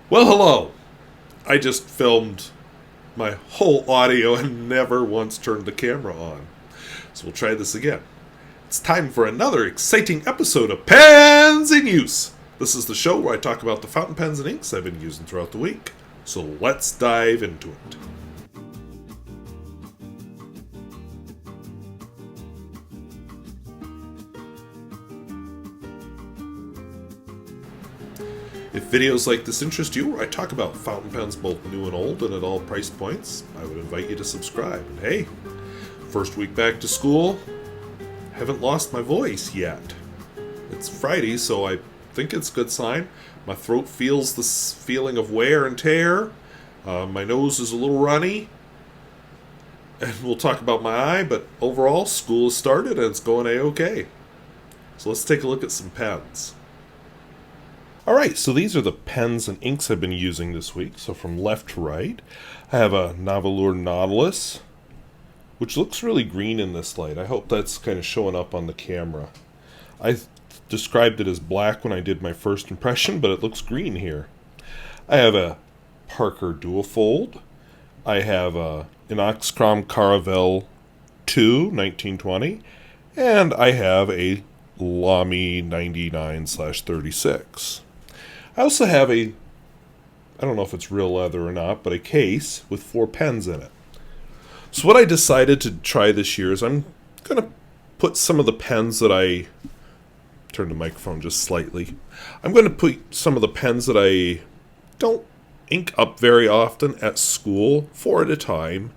Well, hello. I just filmed my whole audio and never once turned the camera on. So we'll try this again. It's time for another exciting episode of Pens in Use. This is the show where I talk about the fountain pens and inks I've been using throughout the week. So let's dive into it. If videos like this interest you, where I talk about fountain pens both new and old and at all price points, I would invite you to subscribe. And hey, first week back to school, haven't lost my voice yet. It's Friday, so I think it's a good sign. My throat feels this feeling of wear and tear. My nose is a little runny. And we'll talk about my eye, but overall, school has started and it's going A-okay. So let's take a look at some pens. Alright, so these are the pens and inks I've been using this week. So from left to right, I have a Nahvalur Nautilus, which looks really green in this light. I hope that's kind of showing up on the camera. I described it as black when I did my first impression, but it looks green here. I have a Parker Duofold. I have a Inoxcrom Caravel 2, 1920. And I have a Lamy 99/36. I also have I don't know if it's real leather or not, but a case with 4 pens in it. So what I decided to try this year is I'm going to put some of the pens that turn the microphone just slightly. I'm going to put some of the pens that I don't ink up very often at school, 4 at a time,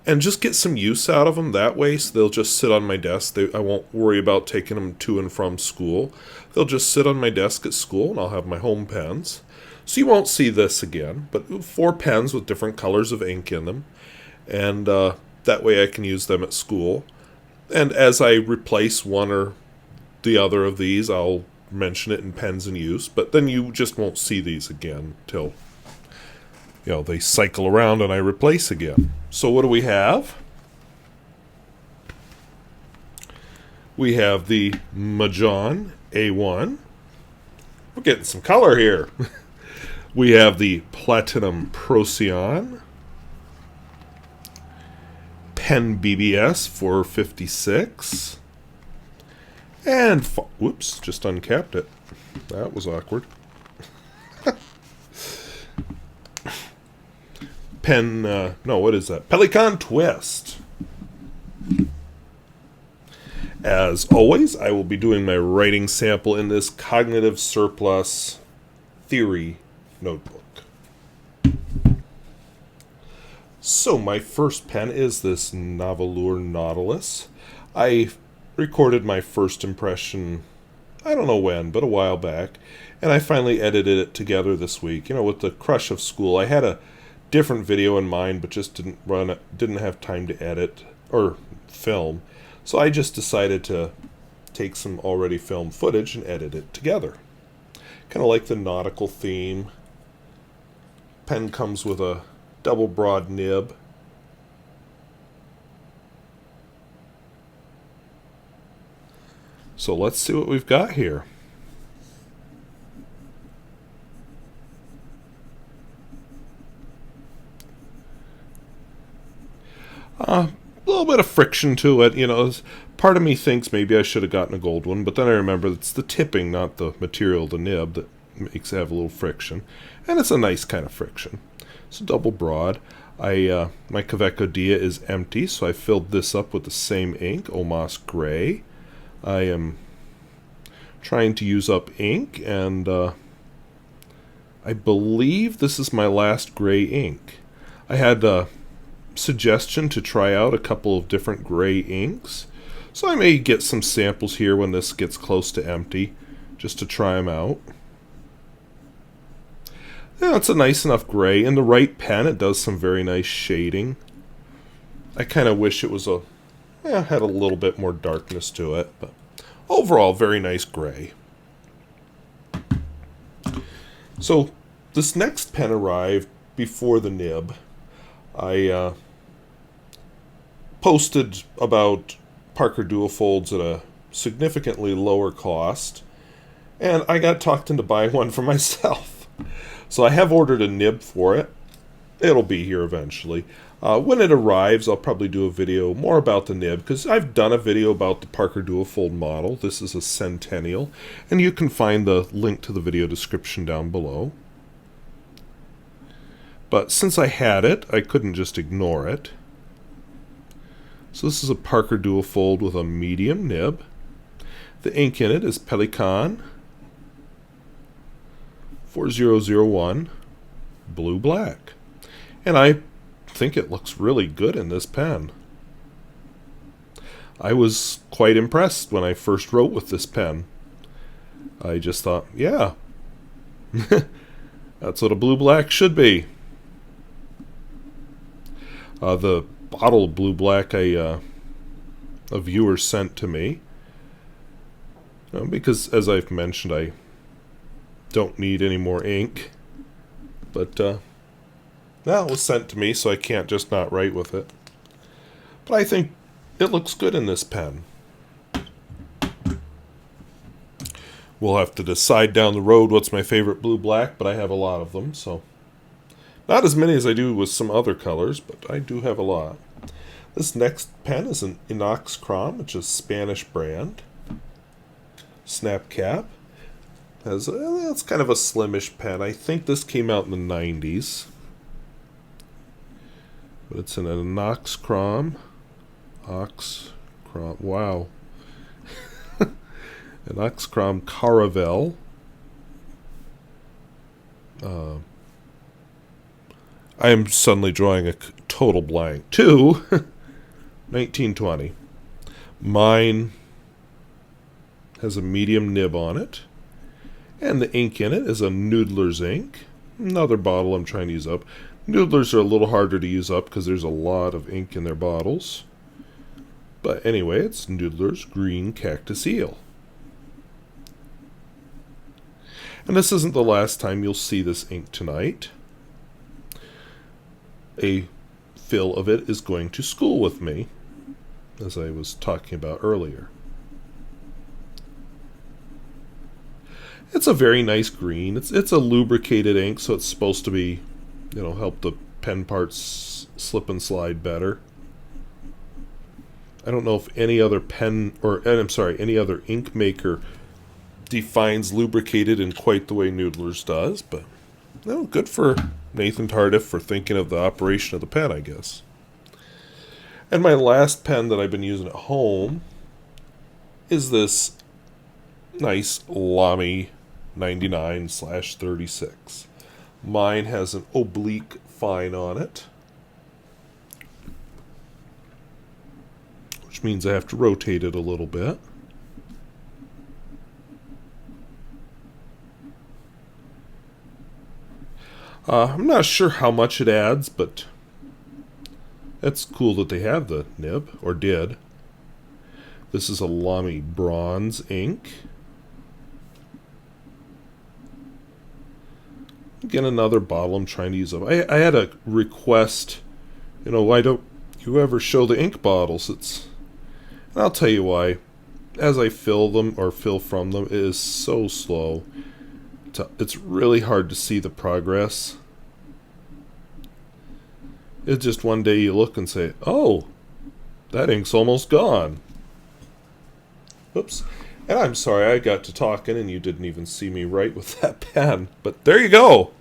and just get some use out of them that way, so they'll just sit on my desk. I won't worry about taking them to and from school. They'll just sit on my desk at school, and I'll have my home pens. So you won't see this again, but 4 pens with different colors of ink in them, and that way I can use them at school. And as I replace one or the other of these, I'll mention it in pens in use, but then you just won't see these again till they cycle around and I replace again. So what do we have? We have the MaJohn A1. We're getting some color here. We have the Platinum Procyon. PenBBS 456. And, whoops, just uncapped it. That was awkward. What is that? Pelikan Twist. As always, I will be doing my writing sample in this cognitive surplus theory notebook. So my first pen is this Nahvalur Nautilus. I recorded my first impression, I don't know when, but a while back, and I finally edited it together this week. With the crush of school, I had a different video in mind, but just didn't have time to edit or film. So I just decided to take some already filmed footage and edit it together. Kind of like the nautical theme. Pen comes with a double broad nib. So let's see what we've got here. A little bit of friction to it, part of me thinks maybe I should have gotten a gold one, but then I remember it's the tipping, not the material, the nib, that makes it have a little friction. And it's a nice kind of friction. It's a double broad. My Kaveco Dia is empty, so I filled this up with the same ink, Omas Gray. I am trying to use up ink, and I believe this is my last gray ink. I had suggestion to try out a couple of different gray inks, so I may get some samples here when this gets close to empty, just to try them out. Yeah, it's a nice enough gray. In the right pen, it does some very nice shading. I kind of wish it was had a little bit more darkness to it, but overall, very nice gray. So this next pen arrived before the nib. I posted about Parker Duofolds at a significantly lower cost, and I got talked into buying one for myself. So I have ordered a nib for it. It'll be here eventually. When it arrives, I'll probably do a video more about the nib, because I've done a video about the Parker Duofold model. This is a Centennial, and you can find the link to the video description down below. But since I had it, I couldn't just ignore it. So this is a Parker Duofold with a medium nib. The ink in it is Pelikan 4001 Blue Black. And I think it looks really good in this pen. I was quite impressed when I first wrote with this pen. I just thought, yeah, that's what a blue black should be. The bottle of blue black a viewer sent to me, because as I've mentioned, I don't need any more ink, but now it was sent to me, so I can't just not write with it. But I think it looks good in this pen. We'll have to decide down the road what's my favorite blue black, but I have a lot of them, so not as many as I do with some other colors, but I do have a lot. This next pen is an Inoxcrom, which is a Spanish brand. Snap cap. It's kind of a slimmish pen. I think this came out in the 90s. But it's an Inoxcrom. Wow. Inoxcrom Caravel. I am suddenly drawing a total blank. 1920. Mine has a medium nib on it. And the ink in it is a Noodler's ink. Another bottle I'm trying to use up. Noodlers are a little harder to use up because there's a lot of ink in their bottles. But anyway, it's Noodler's Green Cactus Eel. And this isn't the last time you'll see this ink tonight. A fill of it is going to school with me, as I was talking about earlier. It's a very nice green. It's a lubricated ink, so it's supposed to be, help the pen parts slip and slide better. I don't know if any other any other ink maker defines lubricated in quite the way Noodler's does, but good for Nathan Tardif for thinking of the operation of the pen, I guess. And my last pen that I've been using at home is this nice Lamy 99/36. Mine has an oblique fine on it, which means I have to rotate it a little bit. I'm not sure how much it adds, but it's cool that they have the nib, or did. This is a Lamy bronze ink. Again, another bottle I'm trying to use up. I had a request, why don't you ever show the ink bottles? And I'll tell you why. As I fill them, or fill from them, it is so slow. It's really hard to see the progress. It's just one day you look and say, oh, that ink's almost gone. Oops. And I'm sorry, I got to talking and you didn't even see me write with that pen. But there you go.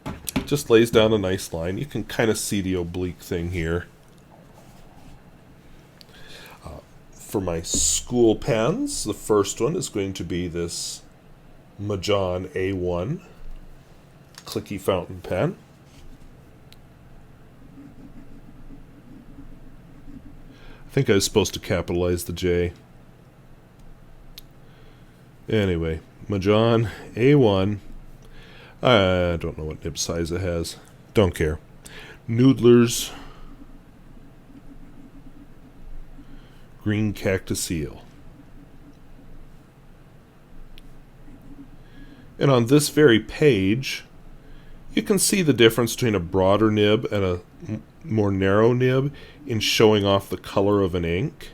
It just lays down a nice line. You can kind of see the oblique thing here. For my school pens, the first one is going to be this MaJohn A1 clicky fountain pen. I think I was supposed to capitalize the J. Anyway, MaJohn A1. I don't know what nib size it has. Don't care. Noodler's Green Cactus Eel. And on this very page, you can see the difference between a broader nib and a more narrow nib in showing off the color of an ink.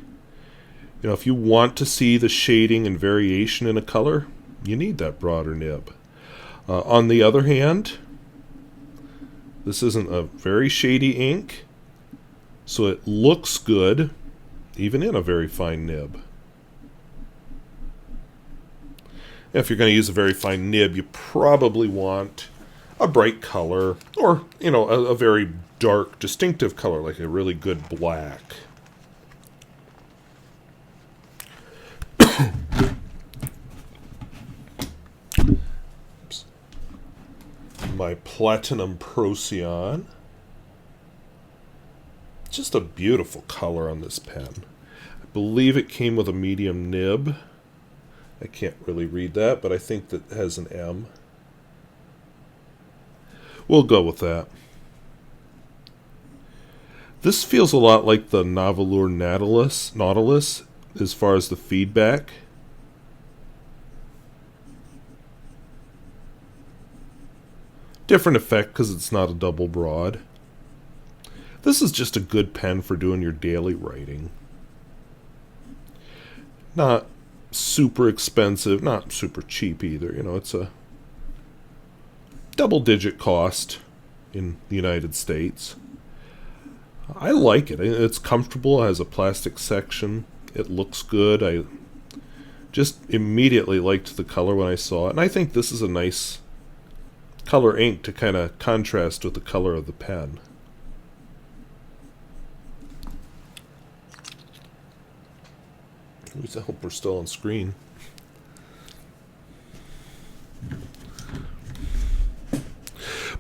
If you want to see the shading and variation in a color, you need that broader nib. On the other hand, this isn't a very shady ink, so it looks good, even in a very fine nib. If you're going to use a very fine nib, you probably want a bright color, or, you know, a very dark, distinctive color, like a really good black. Oops. My Platinum Procyon. Just a beautiful color on this pen. I believe it came with a medium nib. I can't really read that, but I think that has an M. We'll go with that. This feels a lot like the Nahvalur Nautilus as far as the feedback. Different effect because it's not a double broad. This is just a good pen for doing your daily writing. Not super expensive, not super cheap either. You know, it's a double-digit cost in the United States. I like it. It's comfortable. It has a plastic section. It looks good. I just immediately liked the color when I saw it. And I think this is a nice color ink to kind of contrast with the color of the pen. At least I hope we're still on screen.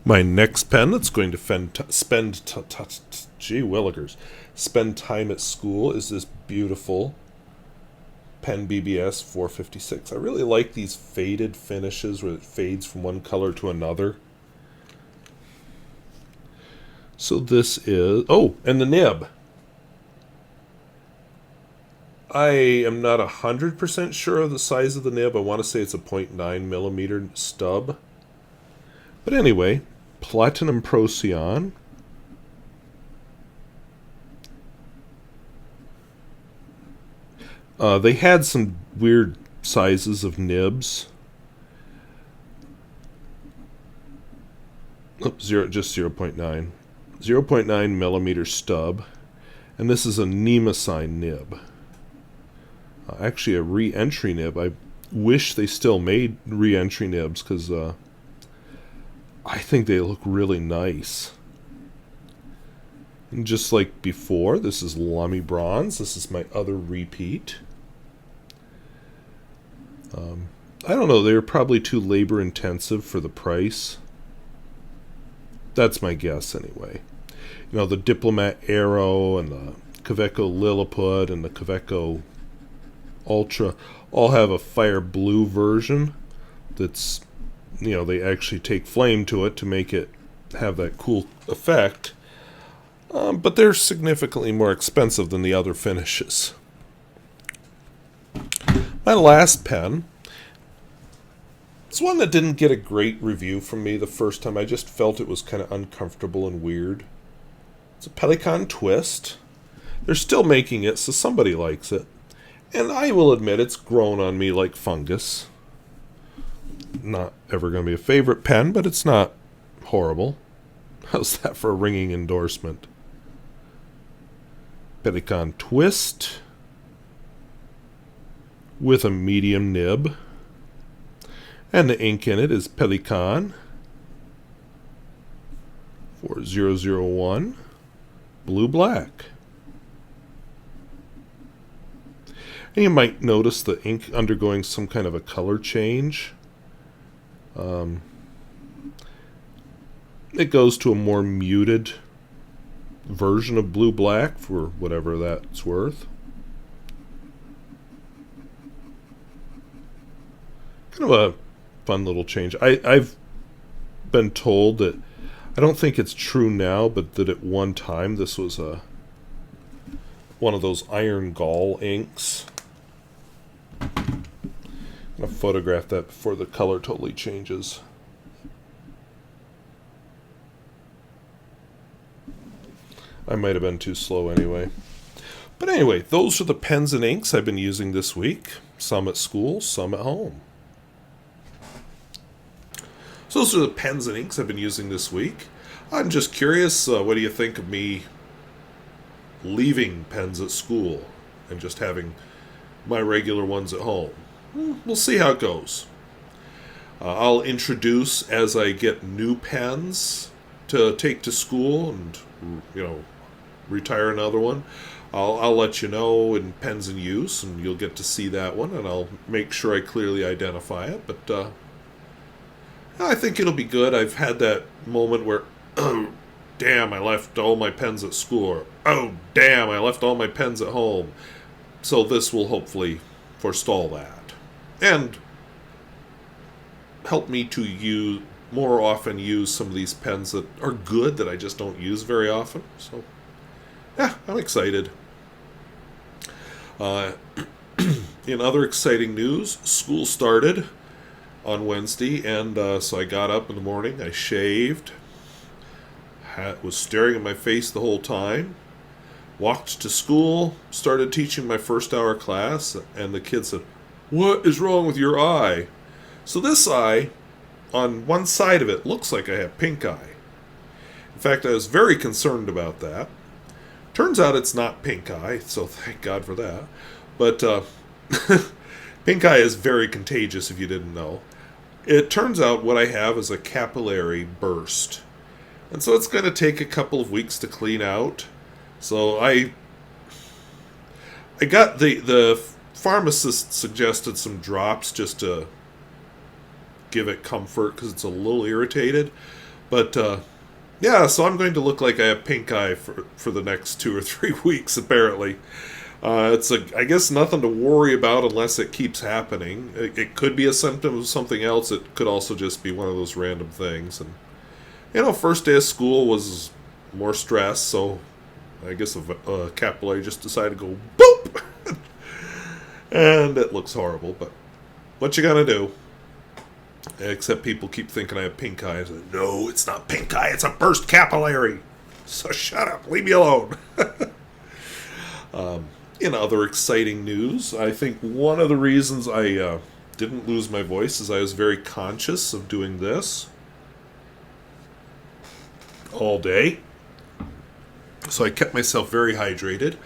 My next pen that's going to spend time at school is this beautiful PenBBS 456. I really like these faded finishes where it fades from one color to another. So this is... Oh, and the nib. I am not 100% sure of the size of the nib. I want to say it's a 0.9 millimeter stub. But anyway, Platinum Procyon. They had some weird sizes of nibs. Oops, just 0.9. 0.9 millimeter stub. And this is a Nemosine nib. Actually, a re-entry nib. I wish they still made re-entry nibs because I think they look really nice. And just like before, this is Lamy bronze. This is my other repeat. I don't know. They were probably too labor intensive for the price. That's my guess anyway. You know, the Diplomat Aero and the Kaweco Lilliput and the Kaweco Ultra all have a fire blue version that's, you know, they actually take flame to it to make it have that cool effect. But they're significantly more expensive than the other finishes. My last pen, it's one that didn't get a great review from me the first time. I just felt it was kind of uncomfortable and weird. It's a Pelikan Twist. They're still making it, so somebody likes it. And I will admit it's grown on me like fungus. Not ever going to be a favorite pen, but it's not horrible. How's that for a ringing endorsement? Pelikan Twist with a medium nib. And the ink in it is Pelikan 4001 blue-black. And you might notice the ink undergoing some kind of a color change. It goes to a more muted version of blue-black for whatever that's worth. Kind of a fun little change. I've been told that, I don't think it's true now, but that at one time this was one of those iron gall inks. I'm going to photograph that before the color totally changes. I might have been too slow anyway. But anyway, those are the pens and inks I've been using this week. Some at school, some at home. those are the pens and inks I've been using this week. I'm just curious, what do you think of me leaving pens at school and just having my regular ones at home? We'll see how it goes. I'll introduce as I get new pens to take to school and, retire another one. I'll let you know in pens in use, and you'll get to see that one, and I'll make sure I clearly identify it. But I think it'll be good. I've had that moment where, oh, damn, I left all my pens at school, or, oh, damn, I left all my pens at home. So this will hopefully forestall that. And help me to more often use some of these pens that are good that I just don't use very often. So, yeah, I'm excited. In other exciting news, school started on Wednesday, and so I got up in the morning, I shaved, was staring at my face the whole time, walked to school, started teaching my first hour class, and the kid said, "What is wrong with your eye?" So this eye, on one side of it, looks like I have pink eye. In fact, I was very concerned about that. Turns out it's not pink eye, so thank God for that. But pink eye is very contagious if you didn't know. It turns out what I have is a capillary burst. And so it's going to take a couple of weeks to clean out. So I got the pharmacist suggested some drops just to give it comfort because it's a little irritated. But yeah, so I'm going to look like I have pink eye for the next 2 or 3 weeks, apparently. It's, I guess, nothing to worry about unless it keeps happening. It could be a symptom of something else. It could also just be one of those random things. And, first day of school was more stress, so I guess a capillary just decided to go boop! And it looks horrible, but what you gonna do? Except people keep thinking I have pink eye. I say, no, it's not pink eye, it's a burst capillary. So shut up, leave me alone. In other exciting news, I think one of the reasons I didn't lose my voice is I was very conscious of doing this all day. So I kept myself very hydrated.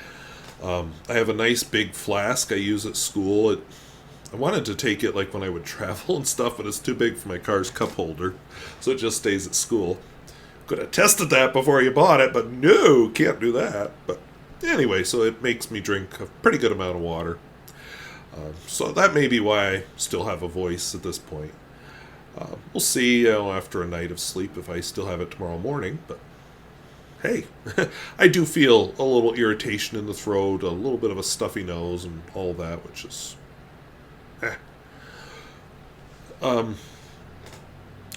I have a nice big flask I use at school. I wanted to take it like when I would travel and stuff, but it's too big for my car's cup holder, so it just stays at school. Could have tested that before you bought it, but no, can't do that. But anyway, so it makes me drink a pretty good amount of water. So that may be why I still have a voice at this point. We'll see after a night of sleep if I still have it tomorrow morning, but hey, I do feel a little irritation in the throat, a little bit of a stuffy nose, and all that, which is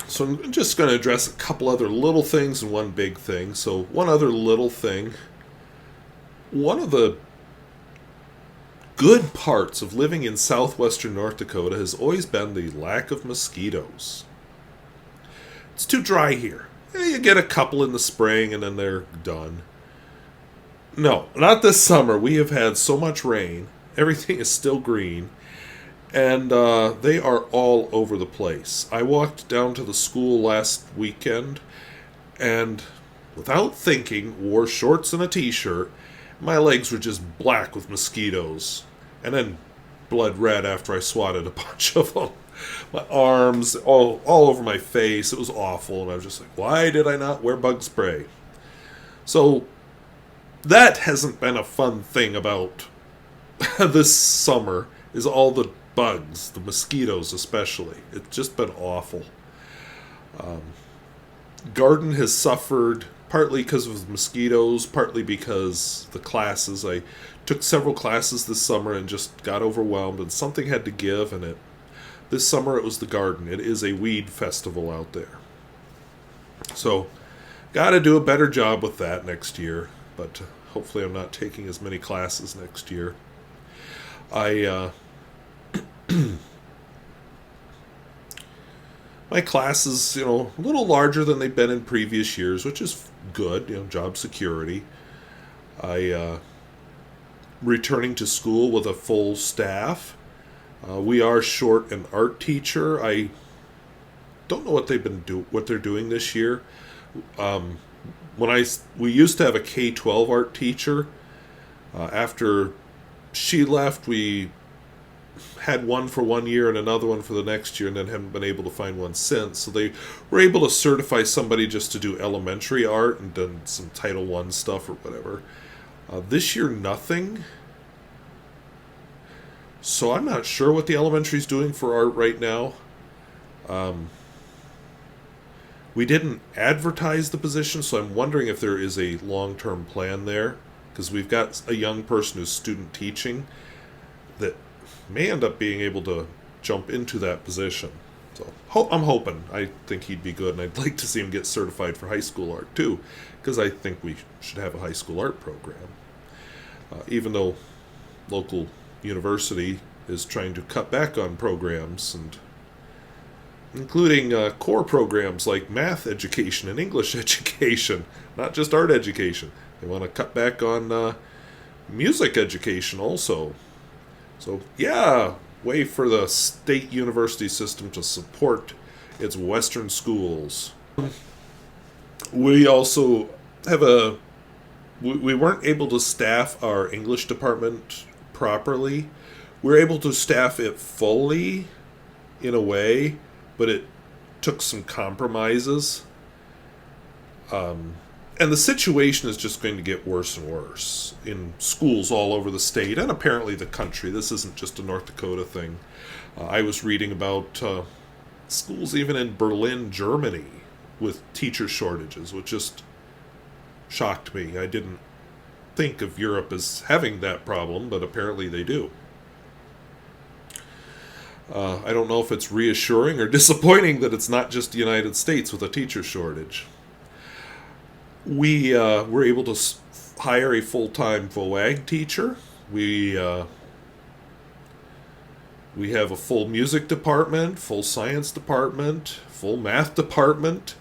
So I'm just going to address a couple other little things and one big thing. So one other little thing. One of the good parts of living in southwestern North Dakota has always been the lack of mosquitoes. It's too dry here. You get a couple in the spring and then they're done. No, not this summer. We have had so much rain. Everything is still green. And they are all over the place. I walked down to the school last weekend and, without thinking, wore shorts and a t-shirt. My legs were just black with mosquitoes. And then blood red after I swatted a bunch of them. My arms, all over my face. It was awful. And I was just like, why did I not wear bug spray? So, that hasn't been a fun thing about this summer, is all the bugs, the mosquitoes especially. It's just been awful. Garden has suffered partly because of mosquitoes, partly because the classes. I took several classes this summer and just got overwhelmed, and something had to give, and this summer it was the garden. It is a weed festival out there. So, got to do a better job with that next year, but hopefully I'm not taking as many classes next year. My classes, a little larger than they've been in previous years, which is good, job security. Returning to school with a full staff. We are short an art teacher. I don't know what they're doing this year. We used to have a K-12 art teacher. After she left, we had one for 1 year and another one for the next year, and then haven't been able to find one since. So they were able to certify somebody just to do elementary art and done some Title I stuff or whatever. This year, nothing. So I'm not sure what the elementary's doing for art right now. We didn't advertise the position, so I'm wondering if there is a long-term plan there, because we've got a young person who's student teaching that may end up being able to jump into that position. So I'm hoping. I think he'd be good, and I'd like to see him get certified for high school art too, because I think we should have a high school art program. Even though local university is trying to cut back on programs, and including core programs like math education and English education, not just art education. They want to cut back on music education also. So, yeah, way for the state university system to support its Western schools. We also have we weren't able to staff our English department properly. We were able to staff it fully, in a way, but it took some compromises. And the situation is just going to get worse and worse in schools all over the state and apparently the country. This isn't just a North Dakota thing. I was reading about schools even in Berlin, Germany, with teacher shortages, which just shocked me. I didn't think of Europe as having that problem, but apparently they do. I don't know if it's reassuring or disappointing that it's not just the United States with a teacher shortage. We were able to hire a full-time VOAG teacher. We have a full music department, full science department, full math department.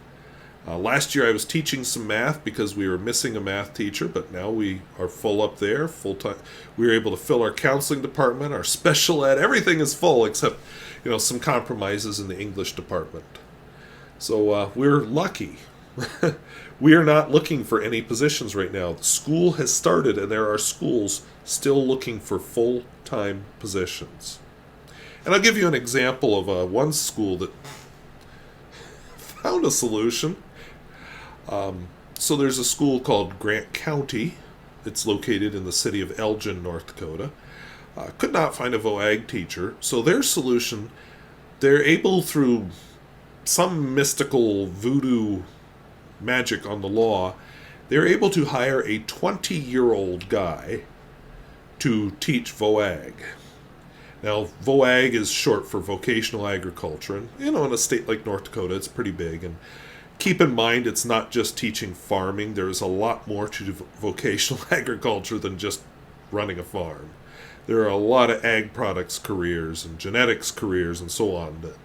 Last year I was teaching some math because we were missing a math teacher, but now we are full up there, full-time. We were able to fill our counseling department, our special ed, everything is full except, some compromises in the English department. So we're lucky. We are not looking for any positions right now. The school has started, and there are schools still looking for full-time positions. And I'll give you an example of one school that found a solution. So there's a school called Grant County. It's located in the city of Elgin, North Dakota. Could not find a VOAG teacher. So their solution, they're able through some mystical voodoo magic on the law, they're able to hire a 20-year-old guy to teach VOAG. Now, VOAG is short for vocational agriculture, and in a state like North Dakota, it's pretty big. And keep in mind, it's not just teaching farming. There's a lot more to vocational agriculture than just running a farm. There are a lot of ag products careers and genetics careers and so on that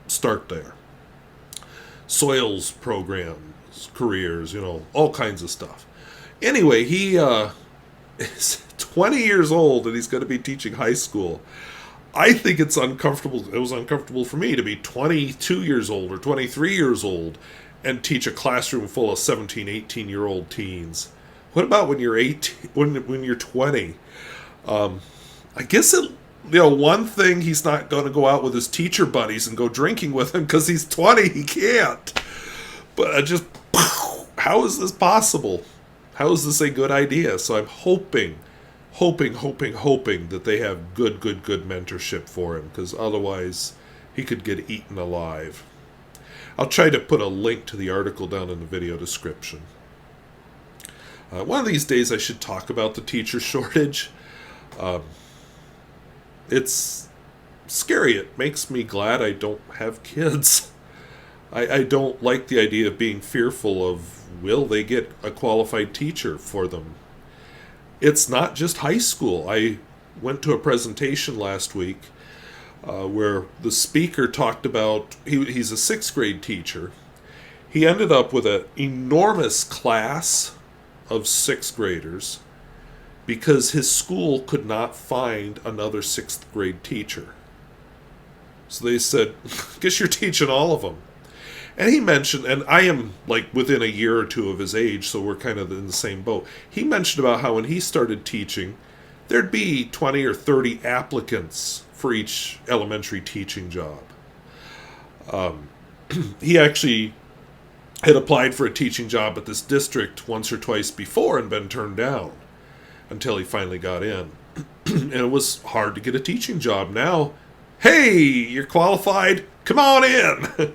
start there. Soils programs, careers, all kinds of stuff. Anyway, he is 20 years old and he's going to be teaching high school. I think it's uncomfortable. It was uncomfortable for me to be 22 years old or 23 years old and teach a classroom full of 17, 18-year-old teens. What about when you're 18, when you're 20? I guess one thing, he's not going to go out with his teacher buddies and go drinking with him because he's 20. He can't. But how is this possible? How is this a good idea? So I'm hoping that they have good mentorship for him, because otherwise he could get eaten alive. I'll try to put a link to the article down in the video description. One of these days I should talk about the teacher shortage. It's scary. It makes me glad I don't have kids. I don't like the idea of being fearful of, will they get a qualified teacher for them? It's not just high school. I went to a presentation last week where the speaker talked about, he's a 6th grade teacher. He ended up with an enormous class of 6th graders because his school could not find another 6th grade teacher. So they said, guess you're teaching all of them. And he mentioned, and I am like within a year or two of his age, so we're kind of in the same boat. He mentioned about how when he started teaching, there'd be 20 or 30 applicants for each elementary teaching job. He actually had applied for a teaching job at this district once or twice before and been turned down until he finally got in. And it was hard to get a teaching job. Now, hey, you're qualified, come on in.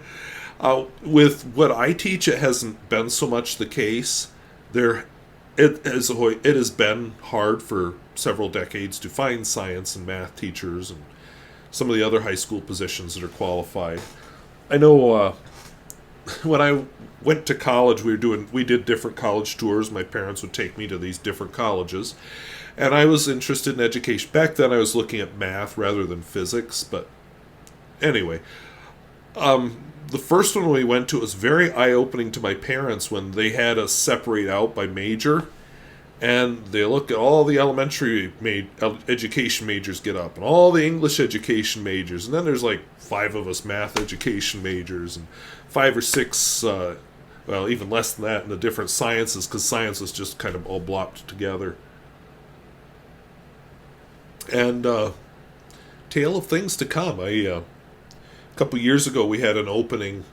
With what I teach, it hasn't been so much the case. It has been hard for several decades to find science and math teachers and some of the other high school positions that are qualified. I know when I went to college, we did different college tours. My parents would take me to these different colleges, and I was interested in education. Back then, I was looking at math rather than physics. But anyway, the first one we went to was very eye-opening to my parents when they had us separate out by major. And they look at all the elementary education majors get up, and all the English education majors, and then there's like 5 of us math education majors, and 5 or 6, well, even less than that in the different sciences, because science was just kind of all blopped together. And tale of things to come. A couple years ago, we had an opening.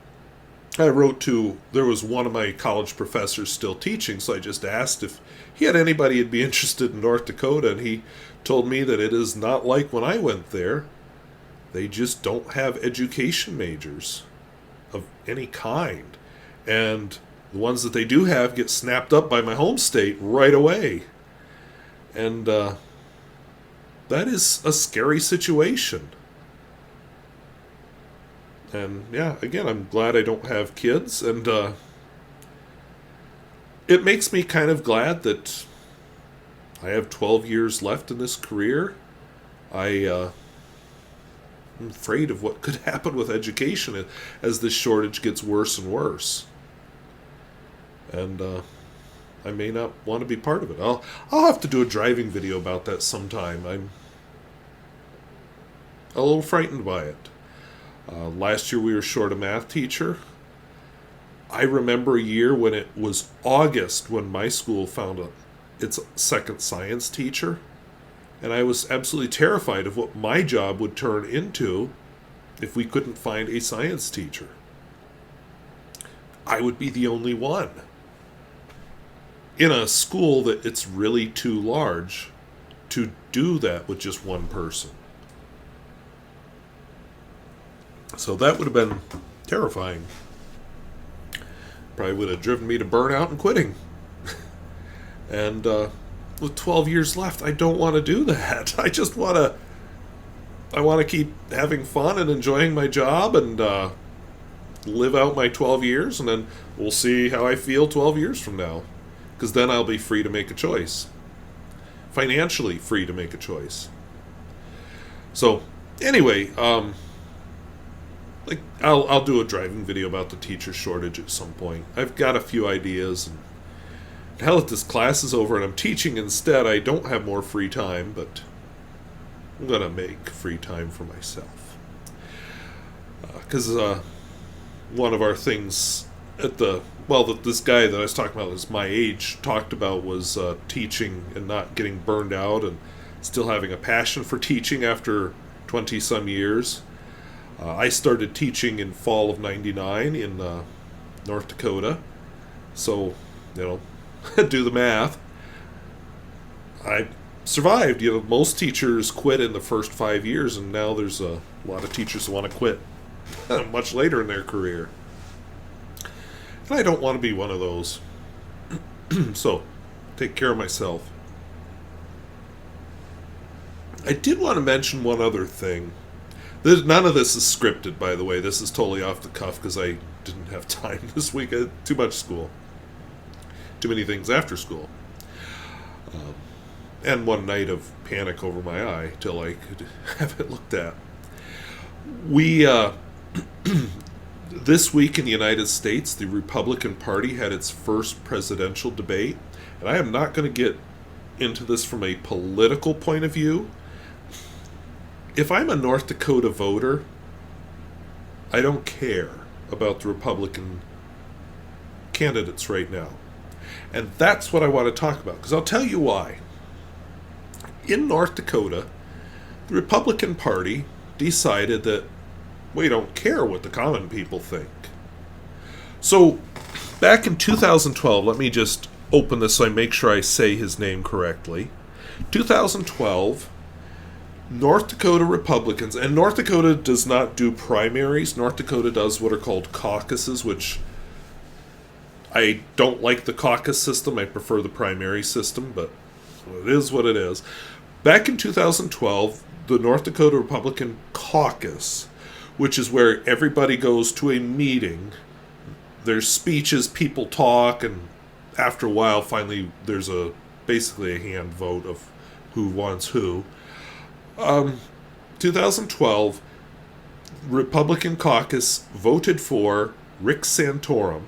I wrote there was one of my college professors still teaching, so I just asked if he had anybody who'd be interested in North Dakota, and he told me that it is not like when I went there. They just don't have education majors of any kind. And the ones that they do have get snapped up by my home state right away. And that is a scary situation. And yeah, again, I'm glad I don't have kids, and it makes me kind of glad that I have 12 years left in this career. I'm afraid of what could happen with education as this shortage gets worse and worse. And I may not want to be part of it. I'll have to do a driving video about that sometime. I'm a little frightened by it. Last year we were short a math teacher. I remember a year when it was August when my school found its second science teacher. And I was absolutely terrified of what my job would turn into if we couldn't find a science teacher. I would be the only one. In a school that it's really too large to do that with just one person. So that would have been terrifying. Probably would have driven me to burnout and quitting. And with 12 years left, I don't want to do that. I want to keep having fun and enjoying my job and live out my 12 years, and then we'll see how I feel 12 years from now. Because then I'll be free to make a choice. Financially free to make a choice. So, anyway, I'll do a driving video about the teacher shortage at some point. I've got a few ideas, and now that this class is over and I'm teaching instead, I don't have more free time, but I'm going to make free time for myself. Because one of our things this guy that I was talking about is my age, talked about was teaching and not getting burned out and still having a passion for teaching after 20-some years. I started teaching in fall of '99 in North Dakota. So, do the math. I survived. Most teachers quit in the first 5 years, and now there's a lot of teachers who want to quit much later in their career. And I don't want to be one of those. So, take care of myself. I did want to mention one other thing. None of this is scripted, by the way. This is totally off the cuff because I didn't have time this week. I had too much school. Too many things after school. And one night of panic over my eye till I could have it looked at. This week in the United States, the Republican Party had its first presidential debate. And I am not going to get into this from a political point of view. If I'm a North Dakota voter, I don't care about the Republican candidates right now. And that's what I want to talk about, because I'll tell you why. In North Dakota, the Republican Party decided that we don't care what the common people think. So, back in 2012, let me just open this so I make sure I say his name correctly. 2012, North Dakota Republicans, and North Dakota does not do primaries. North Dakota does what are called caucuses, which I don't like the caucus system. I prefer the primary system, but it is what it is. Back in 2012, the North Dakota Republican Caucus, which is where everybody goes to a meeting, there's speeches, people talk, and after a while, finally, there's basically a hand vote of who wants who. 2012, Republican Caucus voted for Rick Santorum.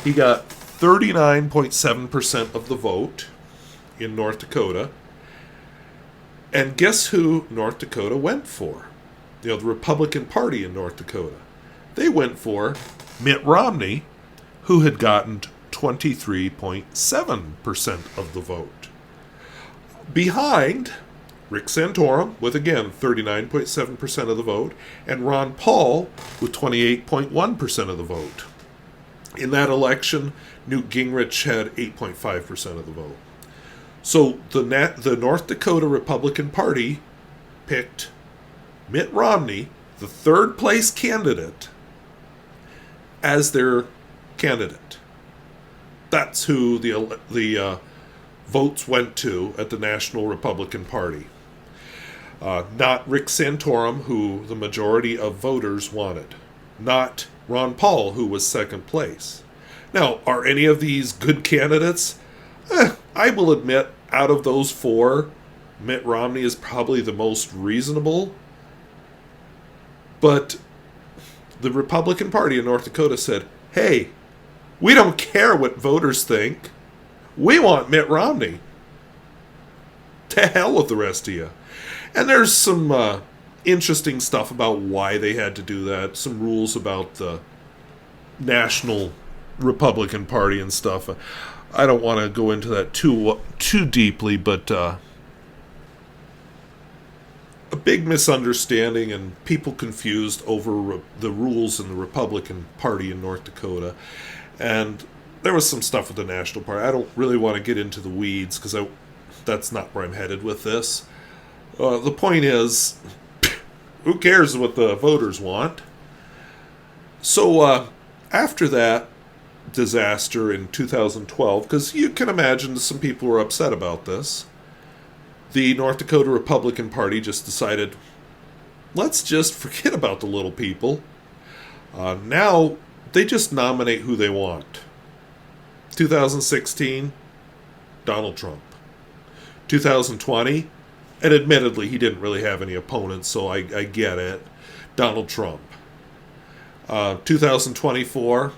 He got 39.7% of the vote in North Dakota. And guess who North Dakota went for? The Republican Party in North Dakota. They went for Mitt Romney, who had gotten 23.7% of the vote. Behind Rick Santorum, with again 39.7% of the vote, and Ron Paul, with 28.1% of the vote. In that election, Newt Gingrich had 8.5% of the vote. So the North Dakota Republican Party picked Mitt Romney, the third place candidate, as their candidate. That's who the votes went to at the National Republican Party. Not Rick Santorum, who the majority of voters wanted. Not Ron Paul, who was second place. Now, are any of these good candidates? I will admit, out of those four, Mitt Romney is probably the most reasonable. But the Republican Party in North Dakota said, hey, we don't care what voters think. We want Mitt Romney. To hell with the rest of you. And there's some interesting stuff about why they had to do that. Some rules about the National Republican Party and stuff. I don't want to go into that too deeply, but a big misunderstanding and people confused over the rules in the Republican Party in North Dakota. And there was some stuff with the National Party. I don't really want to get into the weeds because that's not where I'm headed with this. The point is, who cares what the voters want? So after that disaster in 2012, because you can imagine some people were upset about this, the North Dakota Republican Party just decided, let's just forget about the little people. Now they just nominate who they want. 2016, Donald Trump. 2020, and admittedly he didn't really have any opponents, so I get it, Donald Trump. 2024,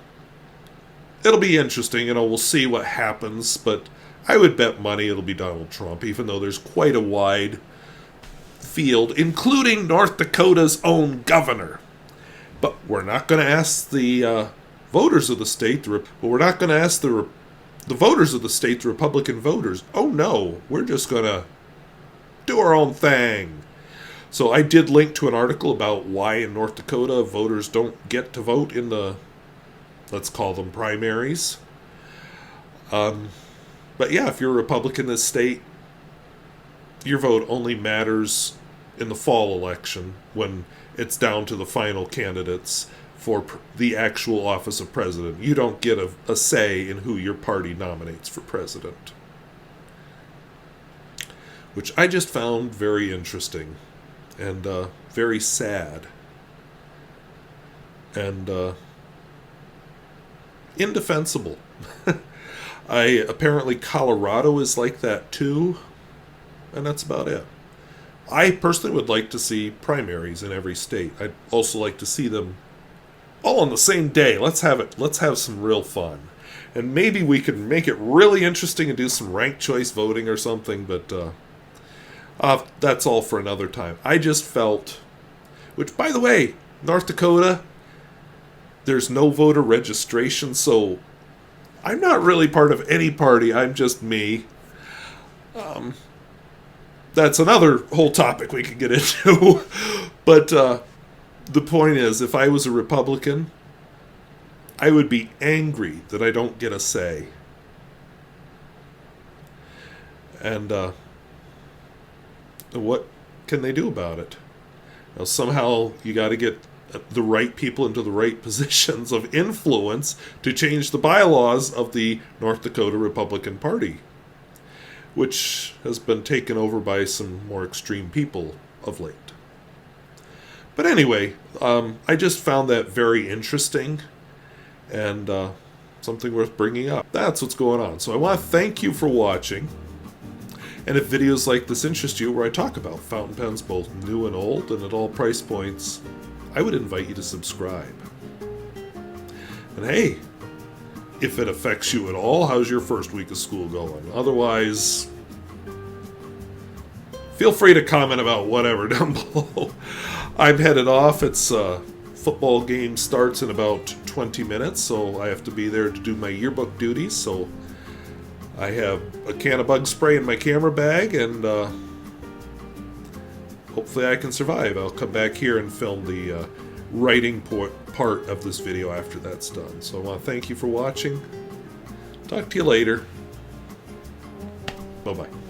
it'll be interesting, we'll see what happens, but I would bet money it'll be Donald Trump, even though there's quite a wide field, including North Dakota's own governor. But we're not going to ask the voters of the state, but we're not going to ask the voters of the state, the Republican voters. Oh no, we're just going to do our own thing. So I did link to an article about why in North Dakota voters don't get to vote in the, let's call them primaries. But yeah, if you're a Republican in this state, your vote only matters in the fall election when it's down to the final candidates for the actual office of president. You don't get a say in who your party nominates for president. Which I just found very interesting and very sad. And indefensible. Apparently Colorado is like that too, and that's about it. I personally would like to see primaries in every state. I'd also like to see them all on the same day. Let's have some real fun. And maybe we can make it really interesting and do some ranked choice voting or something, but that's all for another time. I just felt, which by the way, North Dakota, there's no voter registration, so I'm not really part of any party. I'm just me. That's another whole topic we could get into. But the point is, if I was a Republican, I would be angry that I don't get a say. And what can they do about it? Now, somehow you got to get the right people into the right positions of influence to change the bylaws of the North Dakota Republican Party, which has been taken over by some more extreme people of late. But anyway, I just found that very interesting and something worth bringing up. That's what's going on. So I want to thank you for watching. And if videos like this interest you, where I talk about fountain pens both new and old and at all price points, I would invite you to subscribe. And hey, if it affects you at all, how's your first week of school going? Otherwise, feel free to comment about whatever down below. I'm headed off. It's football game starts in about 20 minutes, so I have to be there to do my yearbook duties. So I have a can of bug spray in my camera bag, and hopefully I can survive. I'll come back here and film the writing part of this video after that's done. So I want to thank you for watching. Talk to you later. Bye-bye.